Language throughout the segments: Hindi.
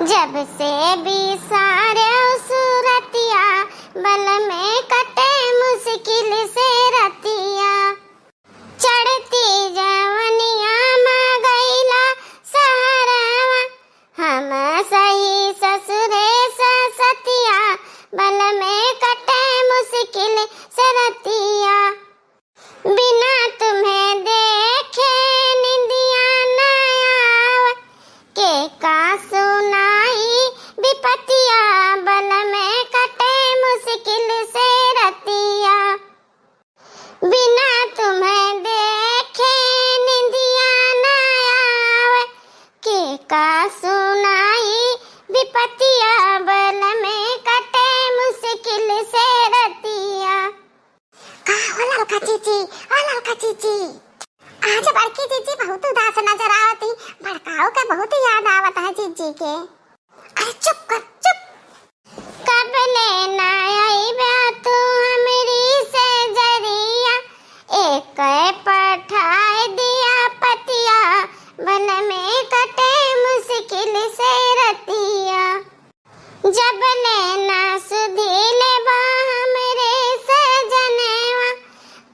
जब से बिसारे सूरतिया बल में कटे मुश्किल से रतिया चढ़ती जवनिया में गईला सहारवा हम सही ससुरे सतिया बल में कटे मुश्किल से रतिया बिना तुम्हें देखे निंदिया न आवे के का सुनाई विपतिया बल में कटे मुश्किल से रतिया बिना तुम्हें देखे निंदिया न आवे के का सुनाई विपतिया बल में कटे मुश्किल से रतिया। ललका चीची आज बड़की चीची बहुत उदास नजर आवती। बड़काओ का बहुत याद आवत है चीची के। अरे चुप कर चुप। कब लेना आई बा तू हमारी से जरिया एक पठाए दिया पतिया बल में कटे मुश्किल से रतिया जब लेना सुधीले बा हमरे से जनेवा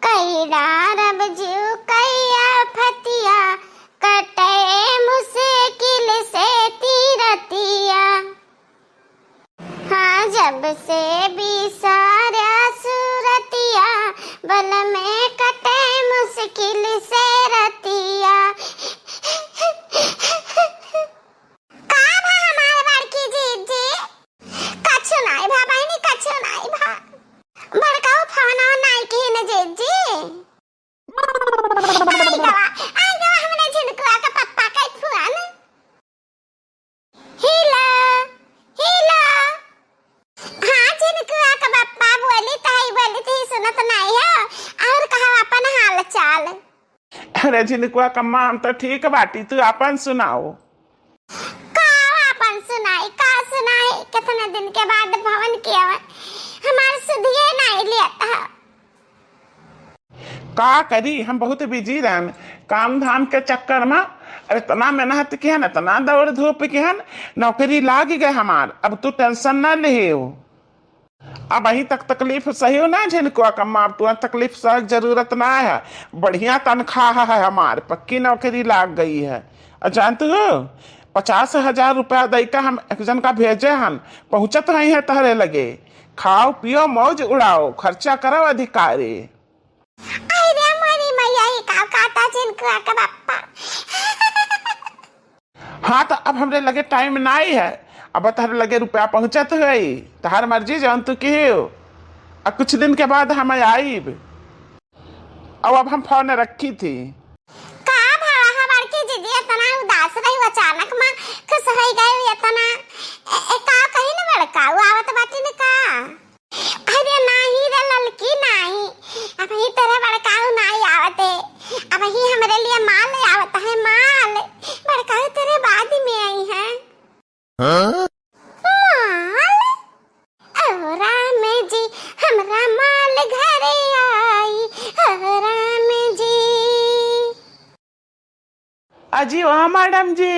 कैरा रब जीव कैया फतिया कटे मुश्किल से तीरतिया। हाँ जब से बिसारा सूरतिया बल में कटे मुश्किल से रतिया। अरे झिनकुआ कम्मा हम तो ठीक बाटी तू अपन सुनाओ। का अपन सुनाई का सुनाई कितने दिन के बाद भवन किया हमारे सुधिए नहीं लेता। का करी हम बहुत बिजी रहन काम धाम के चक्कर में। अरे तना मेहनत की है तना दौड़ धूप की है नौकरी लाग गए हमार। अब तू टेंशन ना ले हो। अब अही तक तकलीफ सही हो ना झिनकुआ कम्मा। अब तू तकलीफ सह जरूरत ना है। बढ़िया तनख्वाह है हमार पक्की नौकरी लाग गई है। और जानते हो 50,000 रुपया दई का हम एक जन का भेजे हन पहुंचत नहीं है तहरे लगे। खाओ पियो मौज उड़ाओ खर्चा करो अधिकारी। हाँ तो अब हमरे लगे टाइम ना ही है। अब तहरे लगे रुपया पहुंचत है तहर मर्जी जान तू की हो। कुछ दिन के बाद हम आईब। अब हम फोन रखी थी। का भावा हमार की जिदी इतना उदास रही अचानक में खुश हो गई इतना का कहीं न बड़का आवत बाटी ने का। अरे नाही रे ललकी नाही अब ही तेरे बड़का नहीं आवते। अब ही हमरे लिए माल आवत है माल बड़का तेरे बाद में आई है। हाँ? राम जी हमरा माल घरे आई राम जी। अजी वहाँ मैडम जी।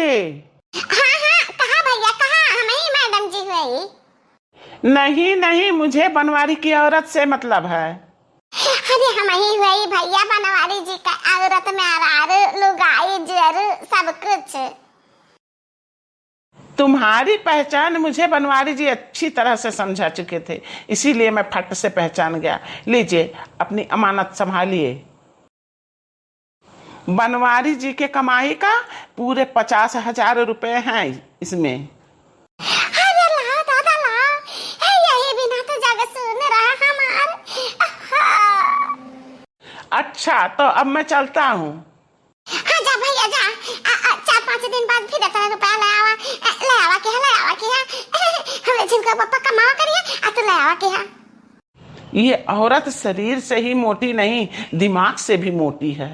हाँ कहाँ भैया कहाँ हम ही मैडम जी हुई। नहीं मुझे बनवारी की औरत से मतलब है। अरे हम ही हुई भैया बनवारी जी का औरत में आरार लुगाई जर सब कुछ। तुम्हारी पहचान मुझे बनवारी जी अच्छी तरह से समझा चुके थे इसीलिए मैं फट से पहचान गया। लीजिए अपनी अमानत संभालिए। बनवारी जी के कमाई का पूरे 50,000 रुपए हैं इसमें। अरे लाओ दादा लाओ यही बिना तो जग सुन रहा हमार। अच्छा तो अब मैं चलता हूँ। हाँ जा भैया जा 4-5 दिन बाद फिर इतना रुपया ले आवा के हमें जिनका पापा कमावा करिए तो ले आवा के। ये औरत शरीर से ही मोटी नहीं दिमाग से भी मोटी है।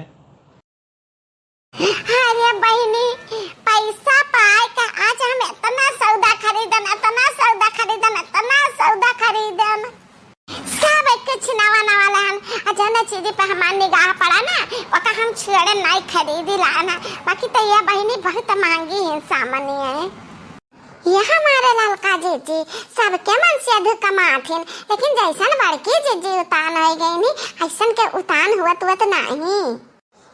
अरे बहनी पैसा पाए का आज हम इतना सौदा खरीदन सब कुछ नवा लान अजन चीज पे हमार निगाह पड़ा ना ओका हम छेड़े नहीं खरीदी लाना। बाकी तो यह बहनी बहुत महंगी है सामान्य है। यहाँ जीजी सबके मन से अधिक कमाथिन, लेकिन जैसन बड़की जीजी उतान हो गई नी ऐसन के उतान हुआ नहीं।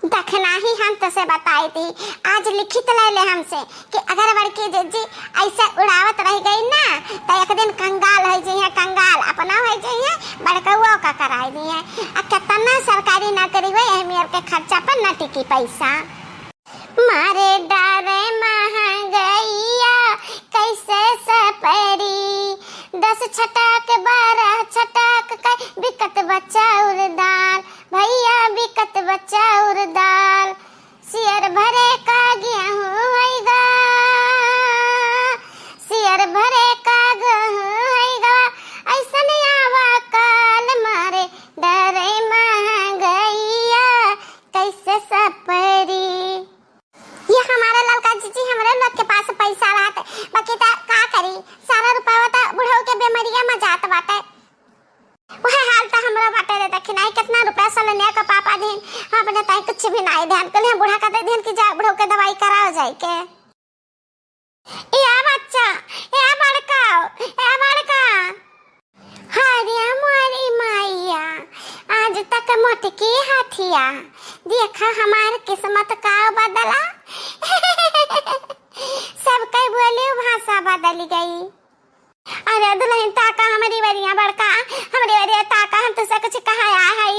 दखना ही हम तो से बताई थी, आज लिखित ले ले हमसे कि अगर बड़की जीजी ऐसे उड़ावत रह गई ना तो एक दिन कंगाल हो जाइए, कंगाल अपना हो जाइए, बड़कौआ का कराई दी है। कितना सरकारी नौकरी हुई है के खर्चा पर न टिकी पैसा। मारे डारे महंगैया कैसे सपरी, 10 छटाक 12 छटाक का बिकत बच्चा उड़दाल, भैया बिकत बच्चा उड़दाल, सियर भरे का गेहूं होइगा, सियर भरे का गेहूं होइगा, ऐसन आवा काल मारे डारे महंगैया कैसे सपरी। ये हमारा लड़का जीजी हमारे लोग के पास पैसा रहते, बाकी का करी सारा रुपया तो बुढ़ऊ के बेमरिया में जात बाटे। वह हाल तो हमरा बाटे रे, देखी नहीं कितना रुपया सलनिया का पापा दिन हमने ताई कुछ भी नहीं ध्यान कले बूढ़ा का ध्यान की जा बुढ़ऊ के दवाई कराओ जाए के। या बच्चा या बड़का हरिया मोरी माइया आज तक मोटकी हाथिया, देखा हमार किस्मत का बदला। सब कई बोली भाषा बदल गई। अरे दुल्हन ताका हमारी बरिया बड़का, हमारी बरिया ताका हम तुझसे कुछ कहा है?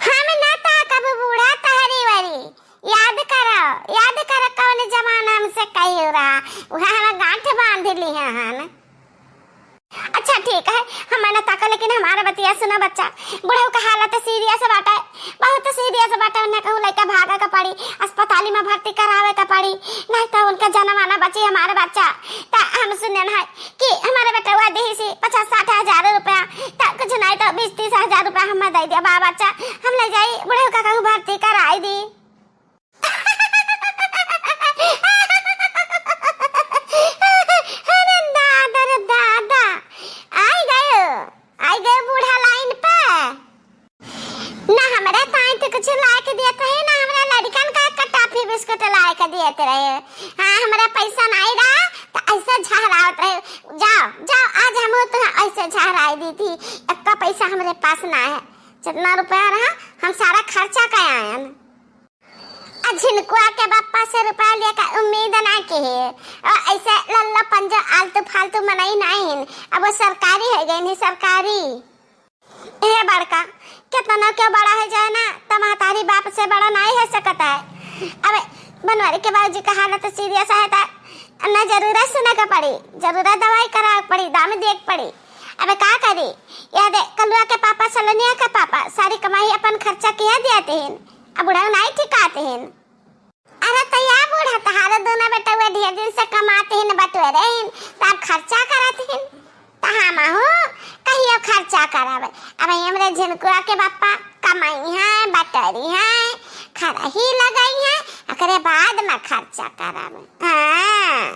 हम ना ताका बूढ़ा तहरी बरी, याद करो कौन जमाना हमसे कही रहा, वहाँ हम गांठ बांध ली है। अच्छा ठीक है हमारा ताका, लेकिन हमारा बतिया सुना बच्चा, बुढ़ऊ का हालत सीरियस बाटा है, बहुत सीरियस बाटा। उन्हें कहूँ लड़का भागा का पड़ी, अस्पताल में भर्ती करावे का पड़ी, नहीं तो उनका जनमाना बची हमारा बच्चा। ता हम सुने है कि हमारे बेटा हुआ दी सी 50-60 हजार रुपया, ता कुछ नहीं तो 20-30 हजार रुपया हम दे दिया बा बच्चा, हम ले जाई बुढ़ऊ का कहूँ भर्ती कराई दी। आई गए बूढ़ा लाइन पे ना, हमारे ताई तो कुछ ला के दिया था ना, हमारे लड़कन का टॉफी बिस्कुट ला के दिए रहे। हाँ हमारा पैसा नहीं रहा तो ऐसे झहरावत रहे, जाओ आज हम तो ऐसे झहराई दी थी। इतना पैसा हमारे पास ना है, जितना रुपया रहा हम सारा खर्चा कर आए। झिनकुआ के बापा से रुपया लेकर उम्मीद ना की है, और ऐसे लल्ला पंजा आलतू फालतू मनाई नहीं। अब वो सरकारी है गई नहीं सरकारी। ये बड़का कितना क्यों बड़ा है जाए ना, तुम्हारी बाप से बड़ा नहीं है सकता है। अब बनवारी के बाबूजी का हालत सीरियस है तो ना जरूरत सुने का पड़ी, जरूरत दवाई करा पड़ी, दाम देख पड़ी। अब क्या करी, याद है कलुआ के पापा सलोनिया के पापा सारी कमाई अपन खर्चा किया देते हैं, अब बुढ़ा नहीं ठिकाते हैं। अरे तैया बूढ़ा तहारा दोनों बेटा हुए ढेर दिन से कमाते हैं बटोरे हैं, तब खर्चा कराते हैं। तहामा हो कहियो खर्चा करावे। अब हमरे झिनकुआ के बापा कमाई है बटोरी है खरा ही लगाई है, अकरे बाद में खर्चा करावे। हाँ